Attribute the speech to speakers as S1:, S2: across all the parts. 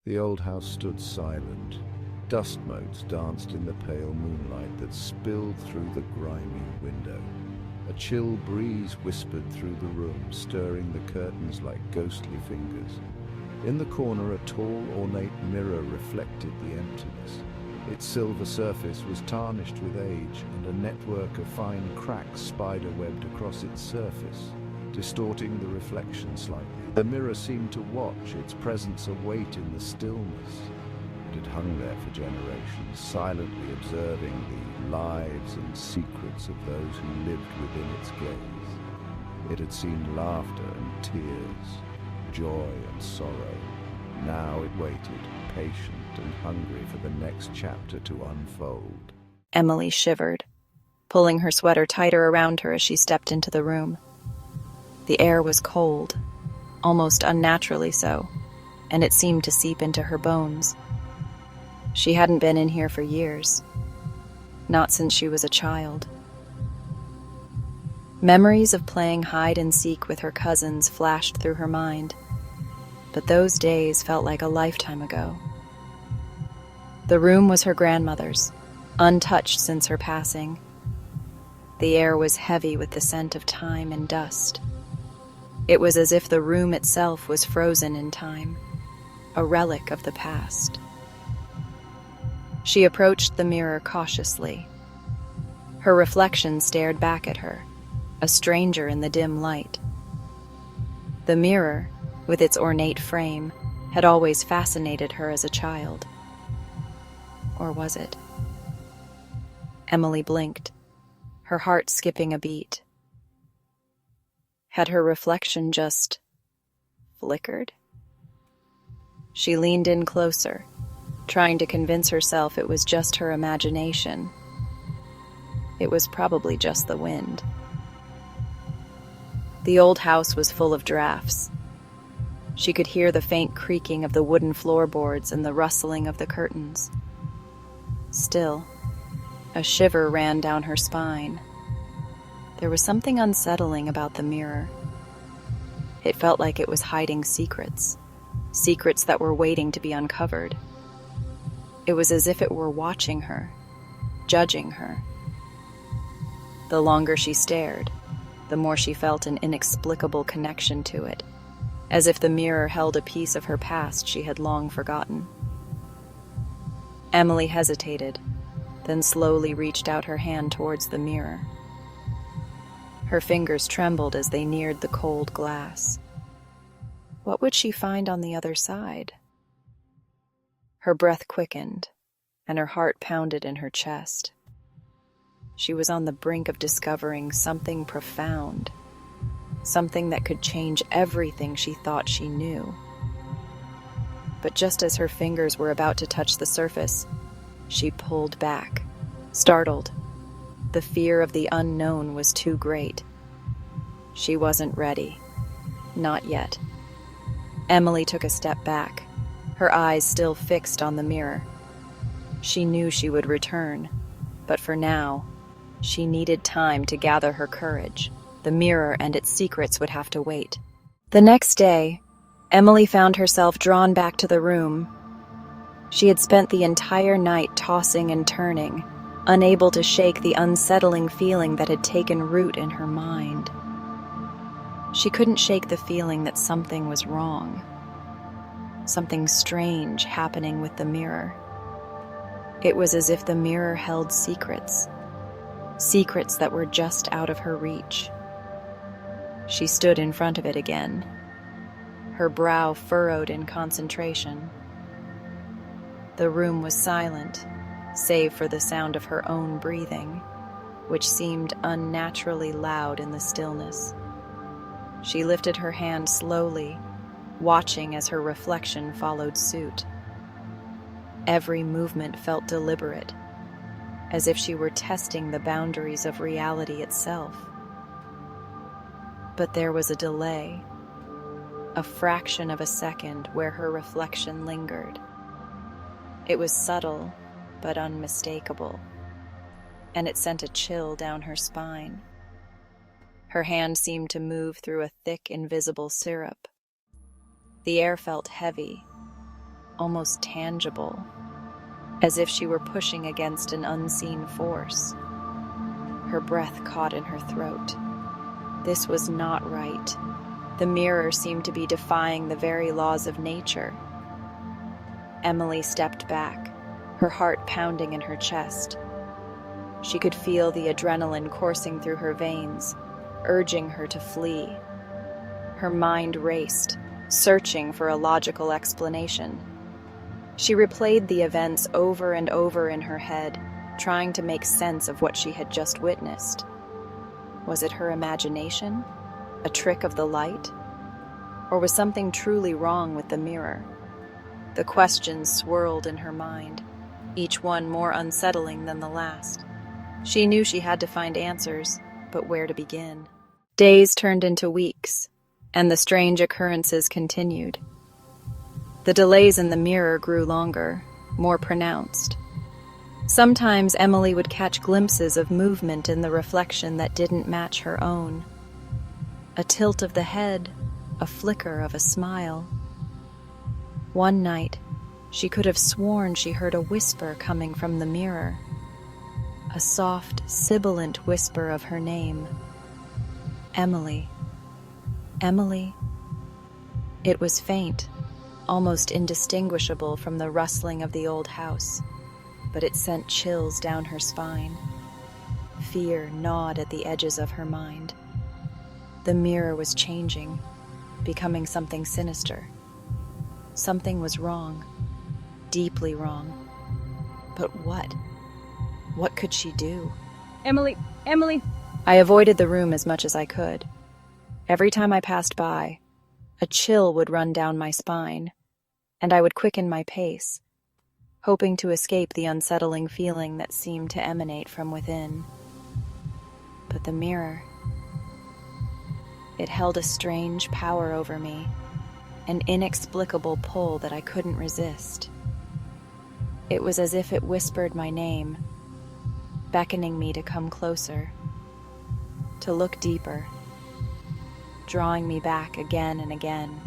S1: The old house stood silent. Dust motes danced in the pale moonlight that spilled through the grimy window. A chill breeze whispered through the room, stirring the curtains like ghostly fingers. In the corner, a tall, ornate mirror reflected the emptiness. Its silver surface was tarnished with age, and a network of fine cracks spider-webbed across its surface, distorting the reflection slightly. The mirror seemed to watch, its presence await in the stillness. It had hung there for generations, silently observing the lives and secrets of those who lived within its gaze. It had seen laughter and tears, joy and sorrow. Now it waited, patient and hungry for the next chapter to unfold.
S2: Emily shivered, pulling her sweater tighter around her as she stepped into the room. The air was cold, almost unnaturally so, and it seemed to seep into her bones. She hadn't been in here for years, not since she was a child. Memories of playing hide and seek with her cousins flashed through her mind, but those days felt like a lifetime ago. The room was her grandmother's, untouched since her passing. The air was heavy with the scent of time and dust. It was as if the room itself was frozen in time, a relic of the past. She approached the mirror cautiously. Her reflection stared back at her, a stranger in the dim light. The mirror, with its ornate frame, had always fascinated her as a child. Or was it? Emily blinked, her heart skipping a beat. Had her reflection just flickered? She leaned in closer, trying to convince herself it was just her imagination. It was probably just the wind. The old house was full of drafts. She could hear the faint creaking of the wooden floorboards and the rustling of the curtains. Still, a shiver ran down her spine. There was something unsettling about the mirror. It felt like it was hiding secrets, secrets that were waiting to be uncovered. It was as if it were watching her, judging her. The longer she stared, the more she felt an inexplicable connection to it, as if the mirror held a piece of her past she had long forgotten. Emily hesitated, then slowly reached out her hand towards the mirror. Her fingers trembled as they neared the cold glass. What would she find on the other side? Her breath quickened, and her heart pounded in her chest. She was on the brink of discovering something profound, something that could change everything she thought she knew. But just as her fingers were about to touch the surface, she pulled back, startled. The fear of the unknown was too great. She wasn't ready. Not yet. Emily took a step back, her eyes still fixed on the mirror. She knew she would return, but for now, she needed time to gather her courage. The mirror and its secrets would have to wait. The next day, Emily found herself drawn back to the room. She had spent the entire night tossing and turning, unable to shake the unsettling feeling that had taken root in her mind. She couldn't shake the feeling that something was wrong, something strange happening with the mirror. It was as if the mirror held secrets, secrets that were just out of her reach. She stood in front of it again, her brow furrowed in concentration. The room was silent, save for the sound of her own breathing, which seemed unnaturally loud in the stillness. She lifted her hand slowly, watching as her reflection followed suit. Every movement felt deliberate, as if she were testing the boundaries of reality itself. But there was a delay, a fraction of a second where her reflection lingered. It was subtle, but unmistakable, and it sent a chill down her spine. Her hand seemed to move through a thick, invisible syrup. The air felt heavy, almost tangible, as if she were pushing against an unseen force. Her breath caught in her throat. This was not right. The mirror seemed to be defying the very laws of nature. Emily stepped back, her heart pounding in her chest. She could feel the adrenaline coursing through her veins, urging her to flee. Her mind raced, searching for a logical explanation. She replayed the events over and over in her head, trying to make sense of what she had just witnessed. Was it her imagination? A trick of the light? Or was something truly wrong with the mirror? The questions swirled in her mind, each one more unsettling than the last. She knew she had to find answers, but where to begin? Days turned into weeks, and the strange occurrences continued. The delays in the mirror grew longer, more pronounced. Sometimes Emily would catch glimpses of movement in the reflection that didn't match her own. A tilt of the head, a flicker of a smile. One night, she could have sworn she heard a whisper coming from the mirror. A soft, sibilant whisper of her name. Emily. Emily. It was faint, almost indistinguishable from the rustling of the old house, but it sent chills down her spine. Fear gnawed at the edges of her mind. The mirror was changing, becoming something sinister. Something was wrong, deeply wrong. But what? What could she do?
S3: Emily!
S2: I avoided the room as much as I could. Every time I passed by, a chill would run down my spine, and I would quicken my pace, hoping to escape the unsettling feeling that seemed to emanate from within. But the mirror, it held a strange power over me, an inexplicable pull that I couldn't resist. It was as if it whispered my name, beckoning me to come closer, to look deeper, drawing me back again and again.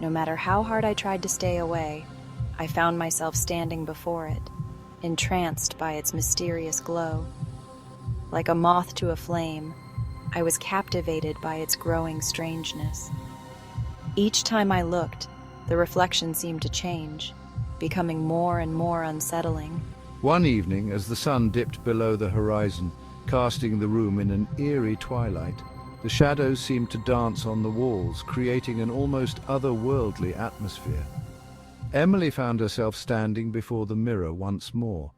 S2: No matter how hard I tried to stay away, I found myself standing before it, entranced by its mysterious glow. Like a moth to a flame, I was captivated by its growing strangeness. Each time I looked, the reflection seemed to change, becoming more and more unsettling.
S1: One evening, as the sun dipped below the horizon, casting the room in an eerie twilight, the shadows seemed to dance on the walls, creating an almost otherworldly atmosphere. Emily found herself standing before the mirror once more.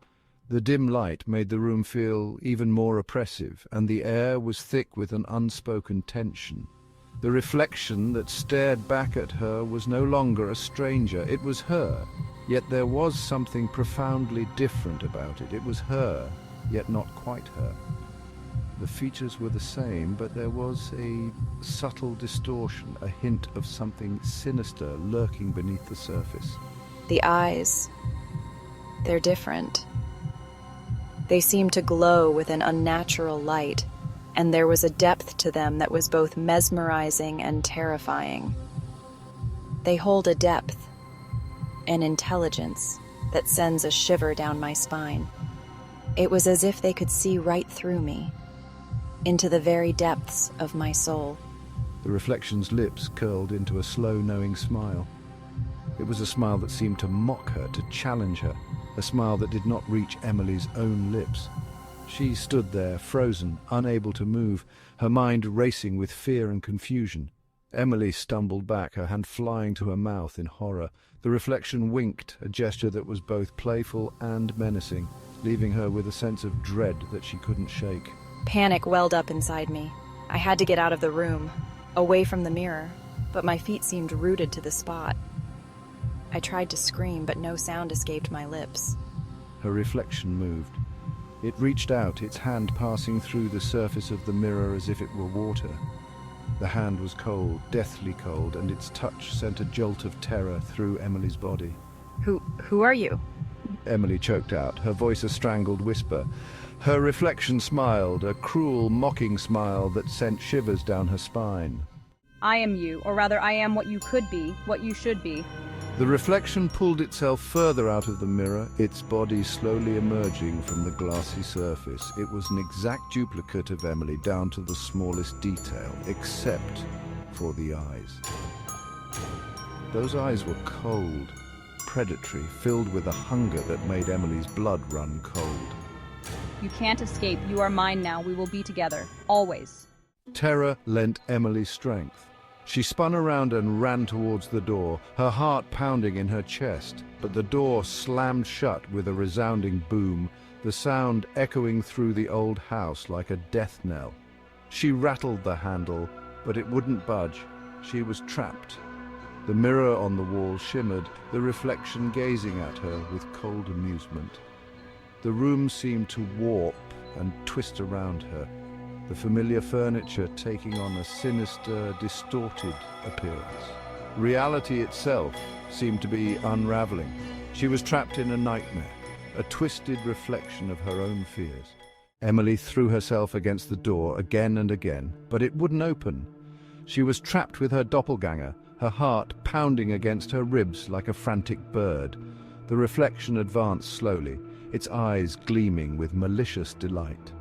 S1: The dim light made the room feel even more oppressive, and the air was thick with an unspoken tension. The reflection that stared back at her was no longer a stranger, it was her. Yet there was something profoundly different about it. It was her, yet not quite her. The features were the same, but there was a subtle distortion, a hint of something sinister lurking beneath the surface.
S2: The eyes, they're different. They seemed to glow with an unnatural light, and there was a depth to them that was both mesmerizing and terrifying. They hold a depth, an intelligence that sends a shiver down my spine. It was as if they could see right through me, into the very depths of my soul.
S1: The reflection's lips curled into a slow, knowing smile. It was a smile that seemed to mock her, to challenge her, a smile that did not reach Emily's own lips. She stood there, frozen, unable to move, her mind racing with fear and confusion. Emily stumbled back, her hand flying to her mouth in horror. The reflection winked, a gesture that was both playful and menacing, leaving her with a sense of dread that she couldn't shake.
S2: Panic welled up inside me. I had to get out of the room, away from the mirror, but my feet seemed rooted to the spot. I tried to scream, but no sound escaped my lips.
S1: Her reflection moved. It reached out, its hand passing through the surface of the mirror as if it were water. The hand was cold, deathly cold, and its touch sent a jolt of terror through Emily's body.
S2: Who are you?
S1: Emily choked out, her voice a strangled whisper. Her reflection smiled, a cruel, mocking smile that sent shivers down her spine.
S3: I am you, or rather I am what you could be, what you should be.
S1: The reflection pulled itself further out of the mirror, its body slowly emerging from the glassy surface. It was an exact duplicate of Emily down to the smallest detail, except for the eyes. Those eyes were cold, predatory, filled with a hunger that made Emily's blood run cold.
S3: You can't escape. You are mine now. We will be together. Always.
S1: Terror lent Emily strength. She spun around and ran towards the door, her heart pounding in her chest. But the door slammed shut with a resounding boom, the sound echoing through the old house like a death knell. She rattled the handle, but it wouldn't budge. She was trapped. The mirror on the wall shimmered, the reflection gazing at her with cold amusement. The room seemed to warp and twist around her, the familiar furniture taking on a sinister, distorted appearance. Reality itself seemed to be unraveling. She was trapped in a nightmare, a twisted reflection of her own fears. Emily threw herself against the door again and again, but it wouldn't open. She was trapped with her doppelganger, her heart pounding against her ribs like a frantic bird. The reflection advanced slowly, its eyes gleaming with malicious delight.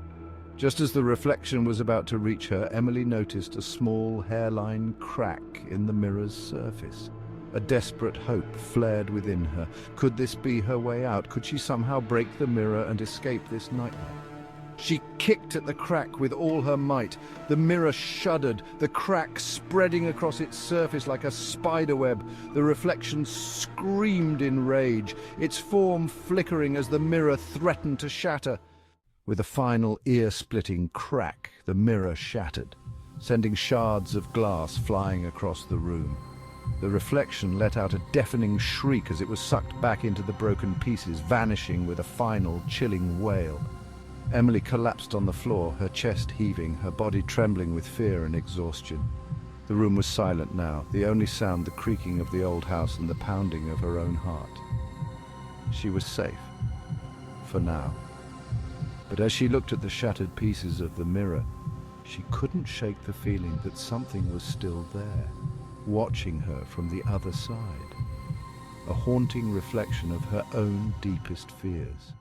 S1: Just as the reflection was about to reach her, Emily noticed a small hairline crack in the mirror's surface. A desperate hope flared within her. Could this be her way out? Could she somehow break the mirror and escape this nightmare? She kicked at the crack with all her might. The mirror shuddered, the crack spreading across its surface like a spiderweb. The reflection screamed in rage, its form flickering as the mirror threatened to shatter. With a final ear-splitting crack, the mirror shattered, sending shards of glass flying across the room. The reflection let out a deafening shriek as it was sucked back into the broken pieces, vanishing with a final, chilling wail. Emily collapsed on the floor, her chest heaving, her body trembling with fear and exhaustion. The room was silent now, the only sound the creaking of the old house and the pounding of her own heart. She was safe. For now. But as she looked at the shattered pieces of the mirror, she couldn't shake the feeling that something was still there, watching her from the other side. A haunting reflection of her own deepest fears.